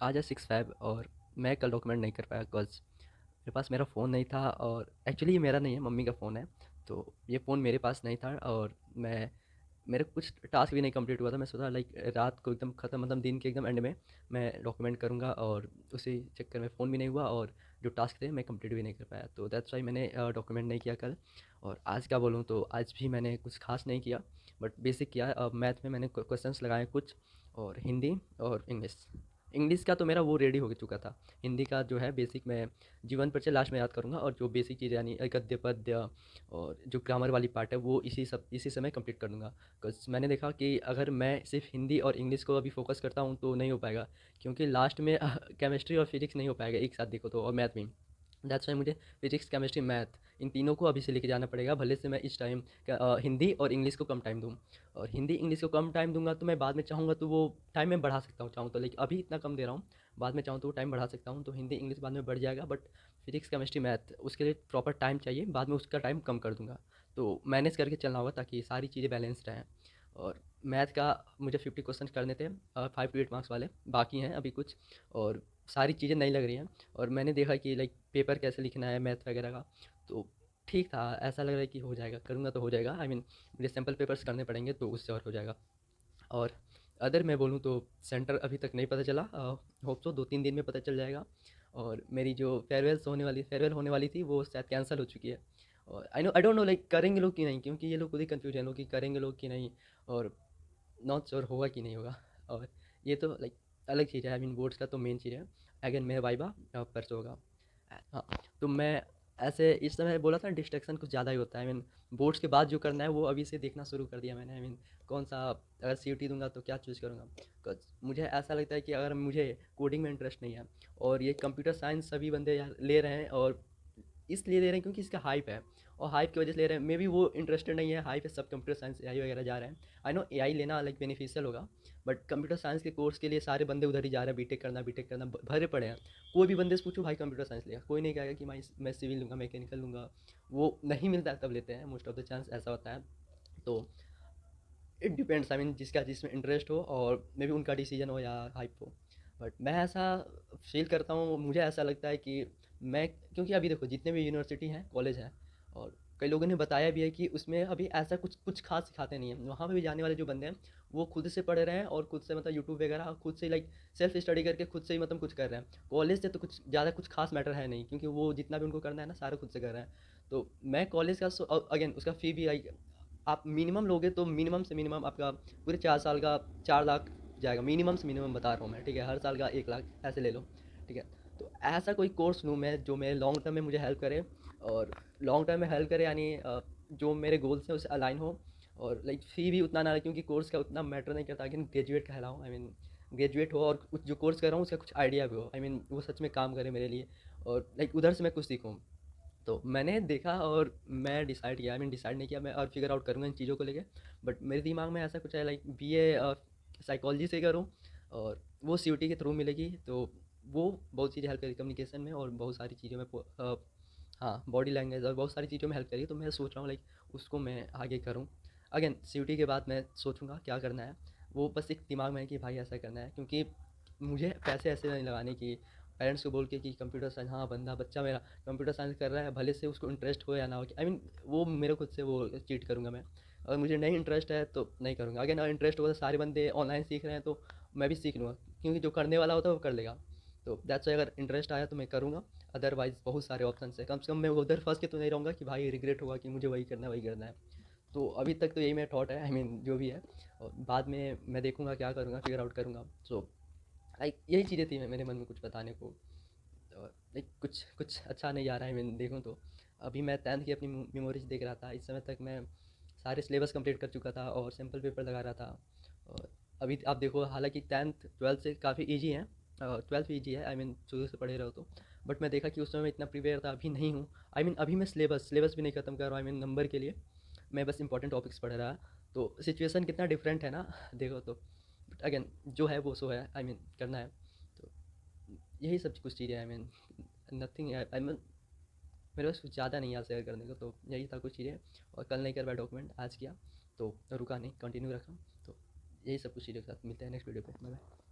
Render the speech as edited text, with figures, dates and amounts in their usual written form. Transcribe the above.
आज है 6/5 और मैं कल डॉक्यूमेंट नहीं कर पाया बिकॉज़ मेरे पास मेरा फ़ोन नहीं था और एक्चुअली ये मेरा नहीं है, मम्मी का फ़ोन है। तो ये फ़ोन मेरे पास नहीं था और मैं मेरे कुछ टास्क भी नहीं कंप्लीट हुआ था। मैं सोचा लाइक रात को एकदम ख़त्म मतलब दिन के एकदम एंड में मैं डॉक्यूमेंट करूँगा और उसी चक्कर में फ़ोन भी नहीं हुआ और जो टास्क थे मैं कंप्लीट भी नहीं कर पाया। तो दैट्स व्हाई मैंने डॉक्यूमेंट नहीं किया कल। और आज क्या बोलूँ, तो आज भी मैंने कुछ ख़ास नहीं किया, बट बेसिक किया। मैथ में मैंने क्वेश्चंस लगाए कुछ, और हिंदी और इंग्लिश। इंग्लिश का तो मेरा वो रेडी हो चुका था। हिंदी का जो है बेसिक मैं जीवन परिचय लास्ट में याद करूँगा, और जो बेसिक चीज़ें यानी गद्य पद्य और जो ग्रामर वाली पार्ट है वो इसी समय कंप्लीट कर दूँगा। बिकॉज़ मैंने देखा कि अगर मैं सिर्फ हिंदी और इंग्लिश को अभी फोकस करता हूँ तो नहीं हो पाएगा, क्योंकि लास्ट में केमिस्ट्री और फिजिक्स नहीं हो पाएगा एक साथ देखो तो, और मैथ भी। दैट्स वाई मुझे फिजिक्स केमिस्ट्री मैथ इन तीनों को अभी से लेके जाना पड़ेगा, भले से मैं इस टाइम हिंदी और इंग्लिश को कम टाइम दूँ। और हिंदी इंग्लिश को कम टाइम दूंगा तो मैं बाद में चाहूँगा तो वो टाइम मैं बढ़ा सकता हूँ, चाहूँ तो, लेकिन अभी इतना कम दे रहा हूँ। बाद में चाहूँ तो वो टाइम बढ़ा सकता हूँ, तो हिंदी इंग्लिश बाद में बढ़ जाएगा, बट फिजिक्स केमिस्ट्री मैथ उसके लिए प्रॉपर टाइम चाहिए, बाद में उसका टाइम कम कर दूंगा। तो मैनेज करके चलना होगा ताकि सारी चीज़ें बैलेंस्ड रहें। और मैथ का मुझे 50 क्वेश्चन करने थे, 5 to 8 मार्क्स वाले बाकी हैं अभी कुछ, और सारी चीज़ें नहीं लग रही हैं। और मैंने देखा कि लाइक पेपर कैसे लिखना है मैथ वगैरह का, तो ठीक था, ऐसा लग रहा है कि हो जाएगा, करूँगा तो हो जाएगा। आई मीन मुझे सैम्पल पेपर्स करने पड़ेंगे तो उससे और हो जाएगा। और अदर मैं बोलूँ तो सेंटर अभी तक नहीं पता चला, होप सो 2-3 दिन में पता चल जाएगा। और मेरी जो फेयरवेल होने वाली थी वो शायद कैंसिल हो चुकी है। और आई डोंट नो लाइक करेंगे लोग कि नहीं, क्योंकि ये लोग खुद ही कन्फ्यूज़ हैं लोग कि करेंगे लोग कि नहीं, और नॉट श्योर होगा कि नहीं होगा। और ये तो लाइक अलग चीज़ है, आई मीन बोर्ड्स का तो मेन चीज़ है। अगेन मेरा वाइवा परसों होगा। हाँ, तो मैं ऐसे इस समय बोला था डिस्ट्रैक्शन कुछ ज़्यादा ही होता है। आई मीन बोर्ड्स के बाद जो करना है वो अभी से देखना शुरू कर दिया मैंने। आई मीन कौन सा, अगर सीयूटी दूंगा तो क्या चूज़ करूँगा। बिकॉज मुझे ऐसा लगता है कि अगर मुझे कोडिंग में इंटरेस्ट नहीं है, और ये कंप्यूटर साइंस सभी बंदे यार ले रहे हैं, और इसलिए ले रहे हैं क्योंकि इसका हाइप है, और हाइप की वजह से ले रहे हैं। मे बी वो इंटरेस्टेड नहीं है, हाइप है, सब कंप्यूटर साइंस एआई वगैरह जा रहे हैं। आई नो एआई लेना लाइक बेनिफिशियल होगा, बट कंप्यूटर साइंस के कोर्स के लिए सारे बंदे उधर ही जा रहे हैं, बीटेक करना भरे पड़े हैं। कोई भी बंदे से पूछो भाई कंप्यूटर साइंस लिया, कोई नहीं कहेगा कि मैं सिविल लूँगा, मैकेनिकल लूँगा। वो नहीं मिलता है तब लेते हैं, मोस्ट ऑफ द चांस ऐसा होता है। तो इट डिपेंड्स, आई मीन जिसका जिसमें इंटरेस्ट हो, और मे बी उनका डिसीजन हो या हाइप हो। बट मैं ऐसा फील करता हूँ, मुझे ऐसा लगता है कि मैं, क्योंकि अभी देखो जितने भी यूनिवर्सिटी हैं, कॉलेज हैं, और कई लोगों ने बताया भी है कि उसमें अभी ऐसा कुछ कुछ खास सिखाते नहीं हैं। वहाँ पे भी जाने वाले जो बंदे हैं वो खुद से पढ़ रहे हैं, और खुद से मतलब यूट्यूब वगैरह खुद से लाइक सेल्फ स्टडी करके खुद से ही मतलब कुछ कर रहे हैं। कॉलेज से तो कुछ ज़्यादा कुछ खास मैटर है नहीं, क्योंकि वो जितना भी उनको करना है ना सारा खुद से कर रहे हैं। तो मैं कॉलेज का अगेन उसका फ़ी भी लाइक आप मिनिमम लोगे तो मिनिमम से मिनिमम आपका पूरे 4 साल का 4 लाख जाएगा, मिनिमम से मिनिमम बता रहा हूँ मैं, ठीक है। हर साल का 1 लाख ऐसे ले लो, ठीक है। तो ऐसा कोई कोर्स लूँ मैं जो मेरे लॉन्ग टर्म में मुझे हेल्प करे, और लॉन्ग टर्म में हेल्प करे यानी जो मेरे गोल्स हैं उससे अलाइन हो, और लाइक फ़ी भी उतना ना लगे, क्योंकि कोर्स का उतना मैटर नहीं करता कि ग्रेजुएट कहलाऊँ। आई मीन ग्रेजुएट हो और कुछ जो कोर्स कर रहा हूँ उसका कुछ आइडिया भी हो, आई मीन वो सच में काम करे मेरे लिए, और लाइक उधर से मैं कुछ सीखूँ। तो मैंने देखा और मैं डिसाइड किया, आई मीन डिसाइड नहीं किया, मैं और फिगर आउट करूँगा इन चीज़ों को लेके। बट मेरे दिमाग में ऐसा कुछ है लाइक बीए साइकोलॉजी से करूँ, और वो सीयूटी के थ्रू मिलेगी, तो वो बहुत चीज़ें हेल्प करेगी कम्युनिकेशन में, और बहुत सारी चीज़ों में हाँ बॉडी लैंग्वेज और बहुत सारी चीज़ों में हेल्प करेगी। तो मैं सोच रहा हूँ लाइक उसको मैं आगे करूँ। अगेन सीयूटी के बाद मैं सोचूंगा क्या करना है। वो बस एक दिमाग में है कि भाई ऐसा करना है, क्योंकि मुझे पैसे ऐसे नहीं लगाने की पेरेंट्स को बोल के कि कंप्यूटर साइंस, हाँ बंदा बच्चा मेरा कंप्यूटर साइंस कर रहा है, भले से उसको इंटरेस्ट हो या ना हो, आई मीन वो मेरे खुद से वो चीट करूँगा मैं। अगर मुझे नहीं इंटरेस्ट है तो नहीं करूँगा। अगर ना इंटरेस्ट होगा तो सारे बंदे ऑनलाइन सीख रहे हैं तो मैं भी सीख लूँगा, क्योंकि जो करने वाला होता है वो कर लेगा। तो दैट्स वाई अगर इंटरेस्ट आया तो मैं करूँगा। अदरवाइज़ बहुत सारे ऑप्शन है, कम से कम मैं उधर फंस के तो नहीं रहूँगा कि भाई रिग्रेट होगा कि मुझे वही करना है वही करना है। तो अभी तक तो यही मेरा थॉट है, आई मीन जो भी है। और बाद में मैं देखूँगा क्या करूँगा, फिगर आउट करूँगा। सो लाइक यही चीज़ें थी मेरे मन में कुछ बताने को। और लाइक कुछ कुछ अच्छा नहीं आ रहा है, मैं देखूँ तो अभी मैं 10th की अपनी मेमोरीज देख रहा था। इस समय तक मैं सारे सिलेबस कंप्लीट कर चुका था और सैम्पल पेपर लगा रहा था। और अभी आप देखो, हालांकि 10th 12th से काफ़ी इजी है, 12th भी इजी है, आई मीन शुरू से पढ़े रहो तो। बट मैं देखा कि उस समय मैं इतना प्रिपेयर था, अभी नहीं हूँ। आई मीन अभी मैं सिलेबस भी नहीं ख़त्म कर रहा हूँ, आई मीन नंबर के लिए मैं बस इंपॉर्टेंट टॉपिक्स पढ़ रहा। तो सिचुएशन कितना डिफरेंट है ना देखो तो। बट अगेन जो है वो सो है, आई मीन करना है। तो यही सब कुछ चीज़ें, I mean nothing, I mean मेरे पास कुछ ज़्यादा नहीं है शेयर करने को। तो यही था कुछ चीज़ें। और कल नहीं कर पाया डॉक्यूमेंट, आज किया, तो रुका नहीं, कंटिन्यू रखा। तो यही सब कुछ चीज़ों के साथ मिलते हैं नेक्स्ट वीडियो पे। Bye bye.